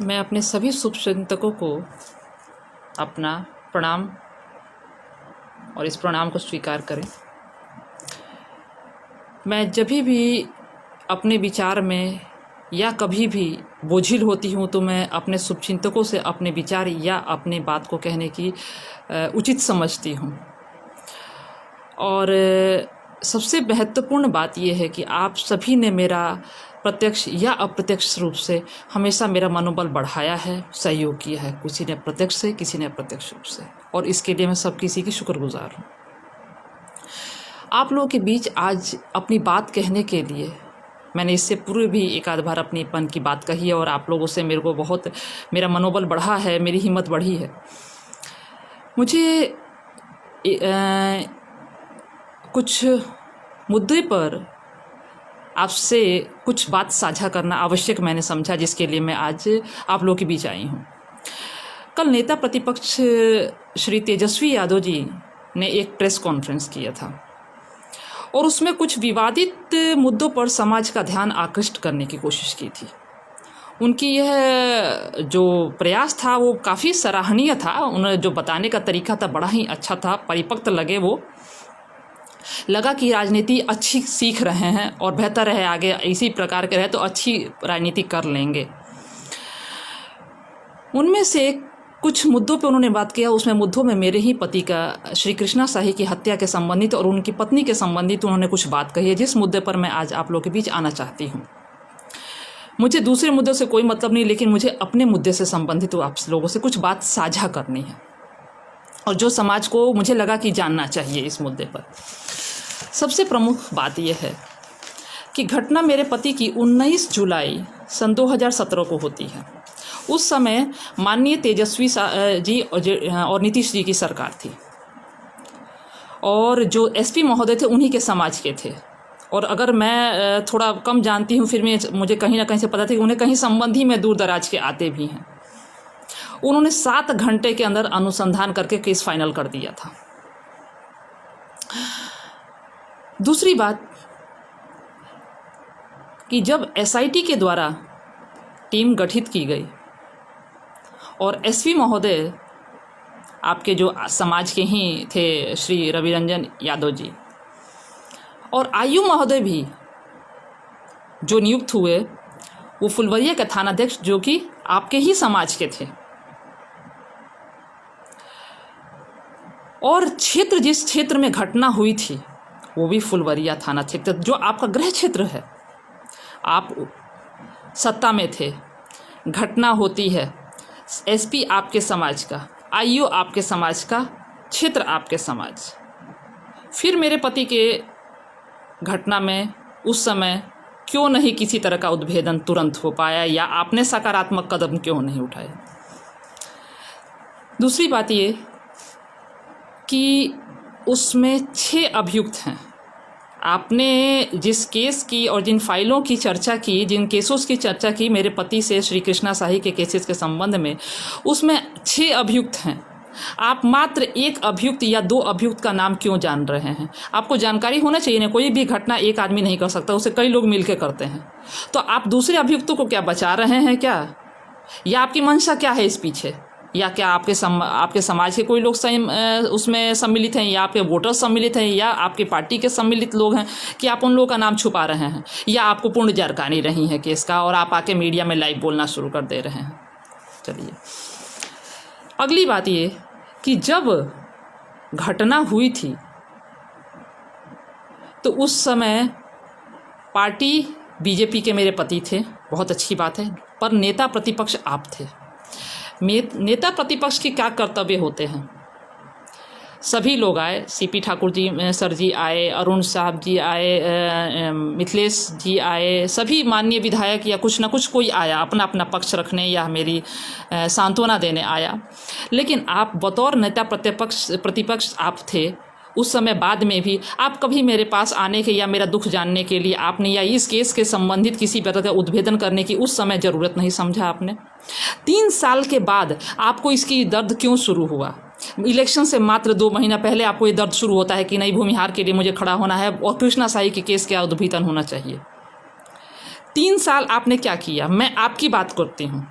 मैं अपने सभी शुभचिंतकों को अपना प्रणाम और इस प्रणाम को स्वीकार करें। मैं जब भी अपने विचार में या कभी भी बोझिल होती हूँ तो मैं अपने शुभचिंतकों से अपने विचार या अपनी बात को कहने की उचित समझती हूँ। और सबसे महत्वपूर्ण बात यह है कि आप सभी ने मेरा प्रत्यक्ष या अप्रत्यक्ष रूप से हमेशा मेरा मनोबल बढ़ाया है, सहयोग किया है, किसी ने प्रत्यक्ष से, किसी ने अप्रत्यक्ष रूप से, और इसके लिए मैं सब किसी की शुक्रगुजार हूँ। आप लोगों के बीच आज अपनी बात कहने के लिए मैंने इससे पूर्व भी एक आध बार अपनी मन की बात कही है और आप लोगों से मेरे को बहुत मेरा मनोबल बढ़ा है, मेरी हिम्मत बढ़ी है। मुझे कुछ मुद्दे पर आपसे कुछ बात साझा करना आवश्यक मैंने समझा, जिसके लिए मैं आज आप लोगों के बीच आई हूँ। कल नेता प्रतिपक्ष श्री तेजस्वी यादव जी ने एक प्रेस कॉन्फ्रेंस किया था और उसमें कुछ विवादित मुद्दों पर समाज का ध्यान आकृष्ट करने की कोशिश की थी। उनकी यह जो प्रयास था वो काफ़ी सराहनीय था। उन्हें जो बताने का तरीका था बड़ा ही अच्छा था, परिपक्व लगे। वो लगा कि राजनीति अच्छी सीख रहे हैं और बेहतर है आगे इसी प्रकार के रहे तो अच्छी राजनीति कर लेंगे। उनमें से कुछ मुद्दों पे उन्होंने बात किया। उसमें मुद्दों में मेरे ही पति का श्री कृष्णा शाही की हत्या के संबंधित और उनकी पत्नी के संबंधित उन्होंने कुछ बात कही है, जिस मुद्दे पर मैं आज आप लोगों के बीच आना चाहती हूँ। मुझे दूसरे मुद्दों से कोई मतलब नहीं, लेकिन मुझे अपने मुद्दे से संबंधित आप लोगों से कुछ बात साझा करनी है और जो समाज को मुझे लगा कि जानना चाहिए इस मुद्दे पर। सबसे प्रमुख बात यह है कि घटना मेरे पति की 19 जुलाई सन 2017 को होती है। उस समय माननीय तेजस्वी जी और नीतीश जी की सरकार थी और जो एसपी महोदय थे उन्हीं के समाज के थे। और अगर मैं थोड़ा कम जानती हूँ, फिर मुझे कहीं ना कहीं से पता था कि उन्हें कहीं संबंधी में दूर दराज के आते भी हैं। उन्होंने 7 घंटे के अंदर अनुसंधान करके केस फाइनल कर दिया था। दूसरी बात कि जब एसआईटी के द्वारा टीम गठित की गई और एसपी महोदय आपके जो समाज के ही थे श्री रवि रंजन यादव जी और आयु महोदय भी जो नियुक्त हुए वो फुलवरिया के थानाध्यक्ष जो कि आपके ही समाज के थे, और क्षेत्र जिस क्षेत्र में घटना हुई थी वो भी फुलवरिया थाना क्षेत्र जो आपका गृह क्षेत्र है। आप सत्ता में थे, घटना होती है, एसपी आपके समाज का, आईओ आपके समाज का, क्षेत्र आपके समाज। फिर मेरे पति के घटना में उस समय क्यों नहीं किसी तरह का उद्भेदन तुरंत हो पाया या आपने सकारात्मक कदम क्यों नहीं उठाए। दूसरी बात ये कि उसमें 6 अभियुक्त हैं। आपने जिस केस की और जिन फाइलों की चर्चा की, जिन केसों की चर्चा की मेरे पति से श्री कृष्णा शाही के केसेस के संबंध में, उसमें 6 अभियुक्त हैं। आप मात्र 1 अभियुक्त या 2 अभियुक्त का नाम क्यों जान रहे हैं? आपको जानकारी होना चाहिए ना, कोई भी घटना एक आदमी नहीं कर सकता, उसे कई लोग मिलकर करते हैं। तो आप दूसरे अभियुक्तों को क्या बचा रहे हैं क्या? या आपकी मंशा क्या है इस पीछे? या क्या आपके समाज के कोई लोग उसमें सम्मिलित हैं, या आपके वोटर्स सम्मिलित हैं, या आपके पार्टी के सम्मिलित लोग हैं कि आप उन लोगों का नाम छुपा रहे हैं, या आपको पूर्ण जानकारी नहीं है केस का और आप आके मीडिया में लाइव बोलना शुरू कर दे रहे हैं। चलिए, अगली बात ये कि जब घटना हुई थी तो उस समय पार्टी बीजेपी के मेरे पति थे, बहुत अच्छी बात है, पर नेता प्रतिपक्ष आप थे। नेता प्रतिपक्ष के क्या कर्तव्य होते हैं? सभी लोग आए, सीपी ठाकुर जी सर जी आए, अरुण साहब जी आए, मिथिलेश जी आए, सभी माननीय विधायक या कुछ ना कुछ कोई आया अपना अपना पक्ष रखने या मेरी सांत्वना देने आया। लेकिन आप बतौर नेता प्रतिपक्ष आप थे उस समय, बाद में भी आप कभी मेरे पास आने के या मेरा दुख जानने के लिए आपने या इस केस के संबंधित किसी प्रकार का उद्भेदन करने की उस समय ज़रूरत नहीं समझा आपने। 3 साल के बाद आपको इसकी दर्द क्यों शुरू हुआ? इलेक्शन से मात्र 2 महीना पहले आपको ये दर्द शुरू होता है कि नहीं, भूमिहार के लिए मुझे खड़ा होना है और कृष्णा शाही के केस का उद्भेदन होना चाहिए। 3 साल आपने क्या किया? मैं आपकी बात करती हूँ।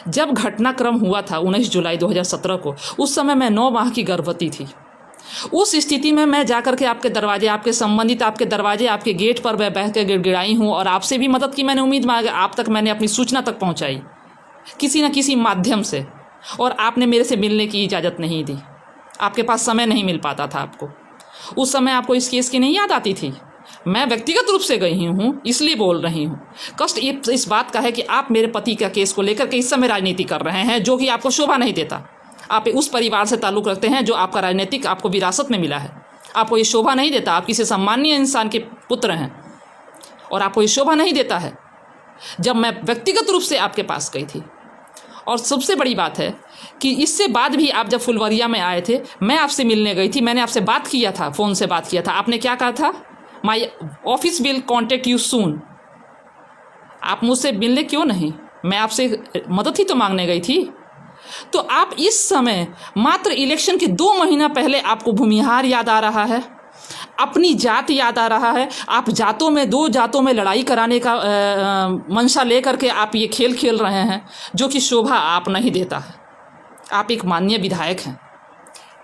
जब घटनाक्रम हुआ था 19 जुलाई 2017 को, उस समय मैं 9 माह की गर्भवती थी। उस स्थिति में मैं जाकर के आपके दरवाजे, आपके संबंधित आपके दरवाजे, आपके गेट पर मैं बह के गिड़गिड़ाई हूँ और आपसे भी मदद की मैंने उम्मीद मांगी। आप तक मैंने अपनी सूचना तक पहुँचाई किसी न किसी माध्यम से, और आपने मेरे से मिलने की इजाज़त नहीं दी। आपके पास समय नहीं मिल पाता था आपको। उस समय आपको इस केस की नहीं याद आती थी। मैं व्यक्तिगत रूप से गई हूँ, इसलिए बोल रही हूँ। कष्ट इस बात का है कि आप मेरे पति का केस को लेकर के इस समय राजनीति कर रहे हैं, जो कि आपको शोभा नहीं देता। आप उस परिवार से ताल्लुक़ रखते हैं जो आपका राजनीतिक आपको विरासत में मिला है। आपको ये शोभा नहीं देता। आप किसी सम्मानीय इंसान के पुत्र हैं और आपको ये शोभा नहीं देता है। जब मैं व्यक्तिगत रूप से आपके पास गई थी, और सबसे बड़ी बात है कि इससे बाद भी आप जब फुलवरिया में आए थे, मैं आपसे मिलने गई थी, मैंने आपसे बात किया था, फ़ोन से बात किया था। आपने क्या कहा था? My office will contact you soon. आप मुझसे मिलने क्यों नहीं? मैं आपसे मदद ही तो मांगने गई थी। तो आप इस समय मात्र इलेक्शन के 2 महीना पहले आपको भूमिहार याद आ रहा है, अपनी जात याद आ रहा है। आप जातों में, 2 जातों में लड़ाई कराने का मंशा लेकर के आप ये खेल खेल रहे हैं, जो कि शोभा आप नहीं देता है। आप एक माननीय विधायक हैं,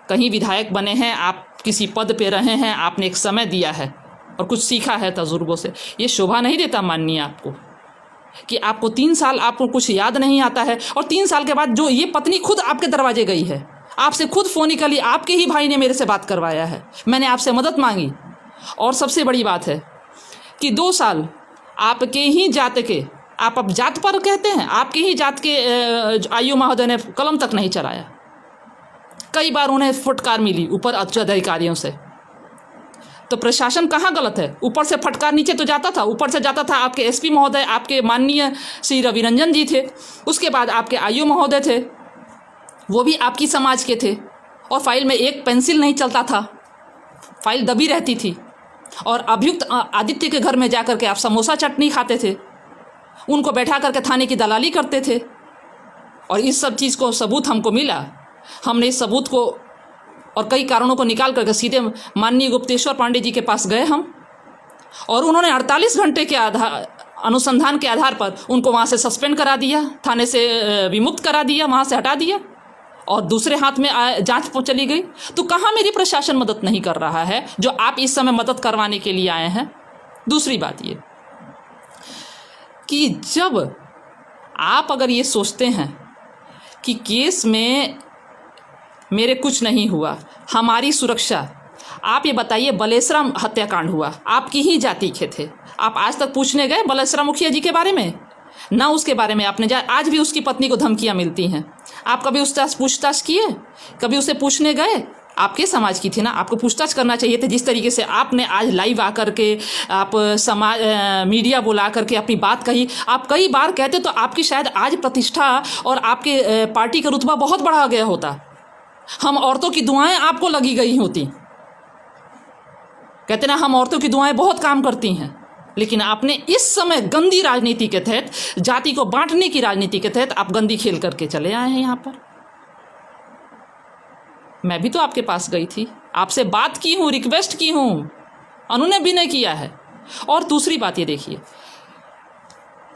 कहीं विधायक बने हैं, आप किसी पद पे रहे हैं, आपने एक समय दिया है और कुछ सीखा है तजुर्बों से। ये शोभा नहीं देता माननीय आपको कि आपको 3 साल आपको कुछ याद नहीं आता है, और 3 साल के बाद जो ये पत्नी खुद आपके दरवाजे गई है, आपसे खुद फोनिकली आपके ही भाई ने मेरे से बात करवाया है, मैंने आपसे मदद मांगी। और सबसे बड़ी बात है कि 2 साल आपके ही जात के, आप अब जात पर कहते हैं, आपके ही जात के आयु महोदय ने कलम तक नहीं चलाया। कई बार उन्हें फटकार मिली ऊपर उच्च अधिकारियों से। तो प्रशासन कहाँ गलत है? ऊपर से फटकार नीचे तो जाता था, ऊपर से जाता था आपके एसपी महोदय, आपके माननीय श्री रविरंजन जी थे, उसके बाद आपके आयु महोदय थे, वो भी आपकी समाज के थे, और फाइल में एक पेंसिल नहीं चलता था, फाइल दबी रहती थी। और अभियुक्त आदित्य के घर में जाकर के आप समोसा चटनी खाते थे, उनको बैठा करके थाने की दलाली करते थे, और इस सब चीज़ को सबूत हमको मिला। हमने इस सबूत को और कई कारणों को निकाल करके सीधे माननीय गुप्तेश्वर पांडे जी के पास गए हम, और उन्होंने 48 घंटे के अनुसंधान के आधार पर उनको वहाँ से सस्पेंड करा दिया, थाने से विमुक्त करा दिया, वहाँ से हटा दिया, और दूसरे हाथ में जांच चली गई। तो कहाँ मेरी प्रशासन मदद नहीं कर रहा है, जो आप इस समय मदद करवाने के लिए आए हैं? दूसरी बात ये कि जब आप अगर ये सोचते हैं कि केस में मेरे कुछ नहीं हुआ, हमारी सुरक्षा, आप ये बताइए, बलेसरा हत्याकांड हुआ, आपकी ही जाति के थे, आप आज तक पूछने गए बलेसरा मुखिया जी के बारे में? ना उसके बारे में आपने आज भी उसकी पत्नी को धमकियां मिलती हैं। आप कभी उससे पूछताछ किए? कभी उसे पूछने गए? आपके समाज की थी ना, आपको पूछताछ करना चाहिए थे। जिस तरीके से आपने आज लाइव आकर के आप समाज मीडिया बुला करके अपनी बात कही, आप कई बार कहते तो आपकी शायद आज प्रतिष्ठा और आपके पार्टी का रुतबा बहुत बढ़ा गया होता। हम औरतों की दुआएं आपको लगी गई होती। कहते ना, हम औरतों की दुआएं बहुत काम करती हैं, लेकिन आपने इस समय गंदी राजनीति के तहत, जाति को बांटने की राजनीति के तहत आप गंदी खेल करके चले आए हैं यहाँ पर। मैं भी तो आपके पास गई थी, आपसे बात की हूँ, रिक्वेस्ट की हूँ, उन्होंने भी नहीं किया है। और दूसरी बात ये देखिए,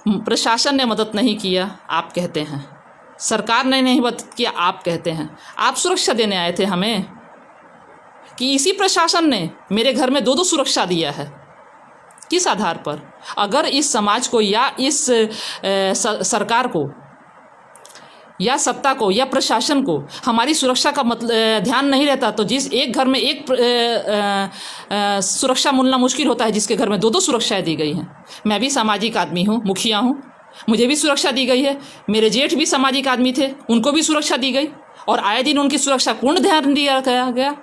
प्रशासन ने मदद नहीं किया आप कहते हैं, सरकार ने नहीं मदद किया आप कहते हैं। आप सुरक्षा देने आए थे हमें, कि इसी प्रशासन ने मेरे घर में 2-2 सुरक्षा दिया है? किस आधार पर? अगर इस समाज को या इस सरकार को या सत्ता को या प्रशासन को हमारी सुरक्षा का ध्यान नहीं रहता, तो जिस एक घर में एक सुरक्षा मिलना मुश्किल होता है, जिसके घर में 2-2 सुरक्षाएं दी गई हैं। मैं भी सामाजिक आदमी हूँ, मुखिया हूँ, मुझे भी सुरक्षा दी गई है। मेरे जेठ भी सामाजिक आदमी थे, उनको भी सुरक्षा दी गई, और आए दिन उनकी सुरक्षा पूर्ण ध्यान दिया गया।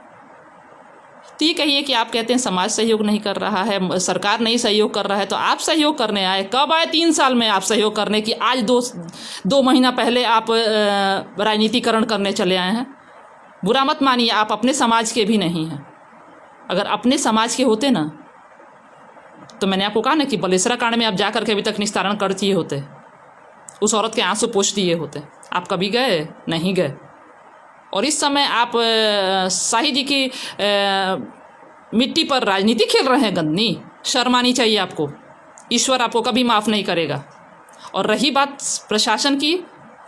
तो ये कहिए कि आप कहते हैं समाज सहयोग नहीं कर रहा है, सरकार नहीं सहयोग कर रहा है, तो आप सहयोग करने आए कब आए? 3 साल में आप सहयोग करने की आज 2 महीना पहले आप राजनीतिकरण करने चले आए हैं। बुरा मत मानिए, आप अपने समाज के भी नहीं हैं। अगर अपने समाज के होते ना, तो मैंने आपको कहा ना कि बलेसरा कांड में आप जा करके अभी तक निस्तारण कर दिए होते, उस औरत के आंसू पोंछ दिए होते। आप कभी गए? नहीं गए। और इस समय आप शाही जी की मिट्टी पर राजनीति खेल रहे हैं गंदी। शर्म आनी चाहिए आपको, ईश्वर आपको कभी माफ़ नहीं करेगा। और रही बात प्रशासन की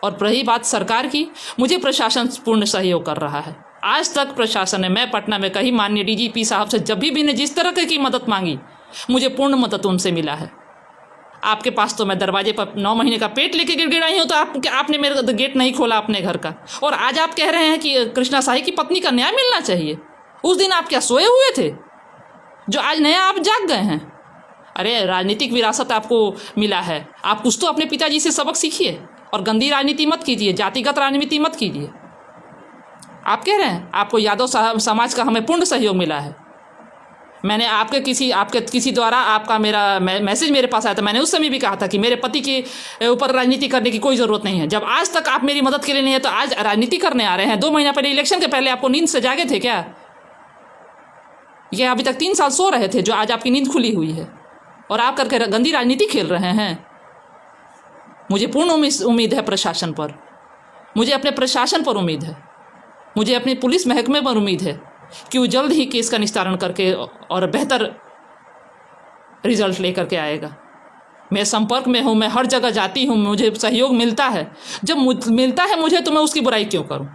और रही बात सरकार की, मुझे प्रशासन पूर्ण सहयोग कर रहा है। आज तक प्रशासन ने, मैं पटना में कहीं माननीय डीजीपी साहब से जब भी ने जिस तरह की मदद मांगी, मुझे पूर्ण मदद उनसे मिला है। आपके पास तो मैं दरवाजे पर 9 महीने का पेट लेके गिड़गिड़ाई हूँ, तो आपने मेरा गेट नहीं खोला अपने घर का, और आज आप कह रहे हैं कि कृष्णा शाही की पत्नी का न्याय मिलना चाहिए। उस दिन आप क्या सोए हुए थे जो आज नया आप जाग गए हैं? अरे राजनीतिक विरासत आपको मिला है, आप कुछ तो अपने पिताजी से सबक सीखिए और गंदी राजनीति मत कीजिए, जातिगत राजनीति मत कीजिए। आप कह रहे हैं आपको यादव समाज का हमें पूर्ण सहयोग मिला है। मैंने आपके किसी द्वारा आपका मेरा मैसेज मेरे पास आया था, मैंने उस समय भी कहा था कि मेरे पति के ऊपर राजनीति करने की कोई ज़रूरत नहीं है। जब आज तक आप मेरी मदद के लिए नहीं है तो आज राजनीति करने आ रहे हैं। 2 महीना पहले, इलेक्शन के पहले आपको नींद से जागे थे क्या? ये अभी तक 3 साल सो रहे थे, जो आज आपकी नींद खुली हुई है, और आप करके गंदी राजनीति खेल रहे हैं। मुझे पूर्ण उम्मीद है प्रशासन पर, मुझे अपने प्रशासन पर उम्मीद है, मुझे अपने पुलिस महकमे पर उम्मीद है कि वो जल्द ही केस का निस्तारण करके और बेहतर रिजल्ट लेकर के आएगा। मैं संपर्क में हूँ, मैं हर जगह जाती हूँ, मुझे सहयोग मिलता है। जब मिलता है मुझे, तो मैं उसकी बुराई क्यों करूँ?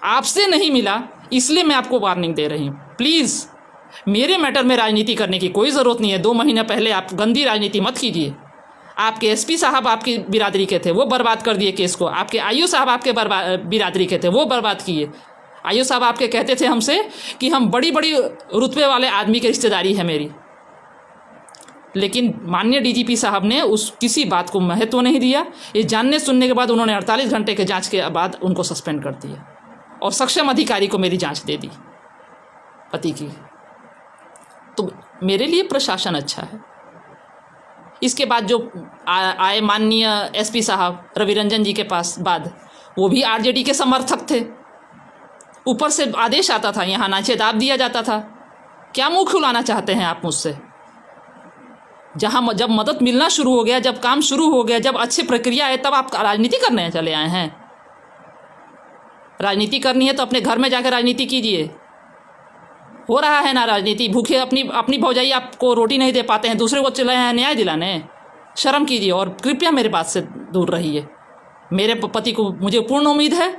आपसे नहीं मिला इसलिए मैं आपको वार्निंग दे रही हूँ। प्लीज़ मेरे मैटर में राजनीति करने की कोई ज़रूरत नहीं है। 2 महीना पहले आप गंदी राजनीति मत कीजिए। आपके एसपी साहब आपकी बिरादरी के थे, वो बर्बाद कर दिए केस को। आपके आईओ साहब आपके बिरादरी के थे, वो बर्बाद किए। आईओ साहब आपके कहते थे हमसे कि हम बड़ी बड़ी रुतबे वाले आदमी की रिश्तेदारी है मेरी, लेकिन माननीय डीजीपी साहब ने किसी बात को महत्व नहीं दिया। ये जानने सुनने के बाद उन्होंने 48 घंटे के जांच के बाद उनको सस्पेंड कर दिया और सक्षम अधिकारी को मेरी जांच दे दी पति की। तो मेरे लिए प्रशासन अच्छा है। इसके बाद जो आए माननीय एसपी साहब रवि रंजन जी के पास बाद, वो भी आरजेडी के समर्थक थे। ऊपर से आदेश आता था, यहाँ नाचे दाब दिया जाता था। क्या मुंह खुलाना चाहते हैं आप मुझसे? जब मदद मिलना शुरू हो गया, जब काम शुरू हो गया, जब अच्छी प्रक्रिया है, तब आप राजनीति करने चले आए हैं। राजनीति करनी है तो अपने घर में जाकर राजनीति कीजिए। हो रहा है ना राजनीति, भूखे अपनी भौजाई आपको रोटी नहीं दे पाते हैं, दूसरे को चले हैं न्याय दिलाने। शर्म कीजिए और कृपया मेरे बात से दूर रहिए। मेरे पति को, मुझे पूर्ण उम्मीद है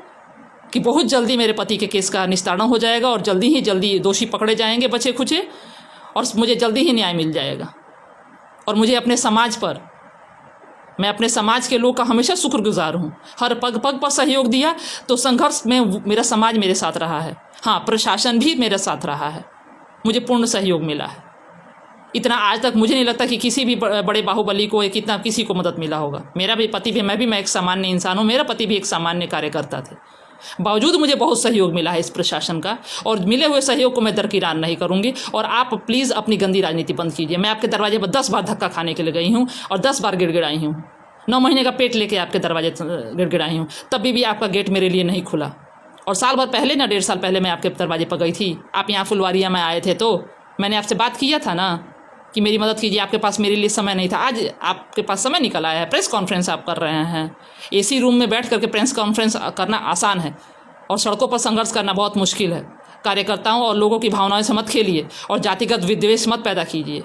कि बहुत जल्दी मेरे पति के केस का निस्तारण हो जाएगा और जल्दी दोषी पकड़े जाएंगे बचे खुचे, और मुझे जल्दी ही न्याय मिल जाएगा। और मुझे अपने समाज पर, मैं अपने समाज के लोग का हमेशा शुक्रगुजार हूँ। हर पग पग पर सहयोग दिया, तो संघर्ष में मेरा समाज मेरे साथ रहा है। हाँ, प्रशासन भी मेरे साथ रहा है, मुझे पूर्ण सहयोग मिला है। इतना आज तक मुझे नहीं लगता कि किसी भी बड़े बाहुबली को इतना किसी को मदद मिला होगा। मेरा भी पति भी, मैं एक सामान्य इंसान हूँ, मेरा पति भी एक सामान्य कार्यकर्ता थे। बावजूद मुझे बहुत सहयोग मिला है इस प्रशासन का, और मिले हुए सहयोग को मैं दरकिरार नहीं करूंगी। और आप प्लीज़ अपनी गंदी राजनीति बंद कीजिए। मैं आपके दरवाजे पर 10 बार धक्का खाने के लिए गई हूँ और 10 बार गिड़गिड़ाई हूँ। 9 महीने का पेट लेके आपके दरवाजे गिड़गिड़ाई हूँ, तभी भी आपका गेट मेरे लिए नहीं खुला। और साल भर पहले ना, 1.5 साल पहले मैं आपके दरवाजे पर गई थी। आप यहाँ फुलवारिया में आए थे, तो मैंने आपसे बात किया था ना कि मेरी मदद कीजिए। आपके पास मेरे लिए समय नहीं था। आज आपके पास समय निकल आया है, प्रेस कॉन्फ्रेंस आप कर रहे हैं। एसी रूम में बैठ करके प्रेस कॉन्फ्रेंस करना आसान है, और सड़कों पर संघर्ष करना बहुत मुश्किल है। कार्यकर्ताओं और लोगों की भावनाओं से मत खेलिए और जातिगत विद्वेष मत पैदा कीजिए।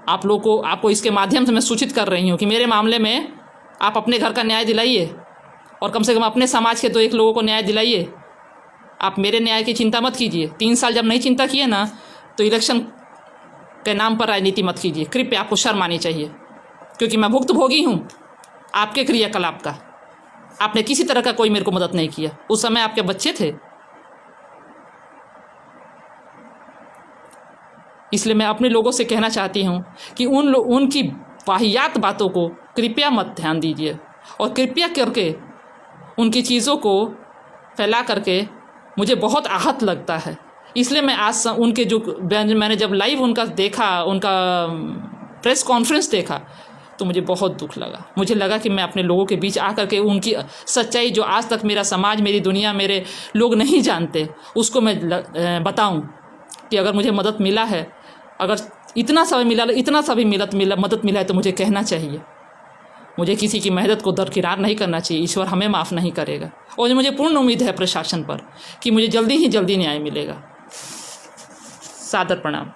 आपको इसके माध्यम से मैं सूचित कर रही हूँ कि मेरे मामले में आप अपने घर का न्याय दिलाइए, और कम से कम अपने समाज के 2-1 लोगों को न्याय दिलाइए। आप मेरे न्याय की चिंता मत कीजिए। 3 साल जब नहीं चिंता किए ना, तो इलेक्शन के नाम पर राजनीति मत कीजिए। कृपया आपको शर्म आनी चाहिए, क्योंकि मैं भुक्तभोगी हूँ आपके क्रियाकलाप का। आपने किसी तरह का कोई मेरे को मदद नहीं किया। उस समय आपके बच्चे थे। इसलिए मैं अपने लोगों से कहना चाहती हूँ कि उनकी वाहियात बातों को कृपया मत ध्यान दीजिए, और कृपया करके उनकी चीज़ों को फैला करके मुझे बहुत आहत लगता है। इसलिए मैं आज उनके मैंने जब लाइव उनका देखा, उनका प्रेस कॉन्फ्रेंस देखा, तो मुझे बहुत दुख लगा। मुझे लगा कि मैं अपने लोगों के बीच आकर के उनकी सच्चाई, जो आज तक मेरा समाज, मेरी दुनिया, मेरे लोग नहीं जानते, उसको मैं बताऊं कि अगर मुझे मदद मिला है, अगर इतना सा भी मदद मिला है, तो मुझे कहना चाहिए। मुझे किसी की मेहनत को दरकिरार नहीं करना चाहिए। ईश्वर हमें माफ़ नहीं करेगा, और मुझे पूर्ण उम्मीद है प्रशासन पर कि मुझे जल्दी ही जल्दी न्याय मिलेगा। सादर प्रणाम।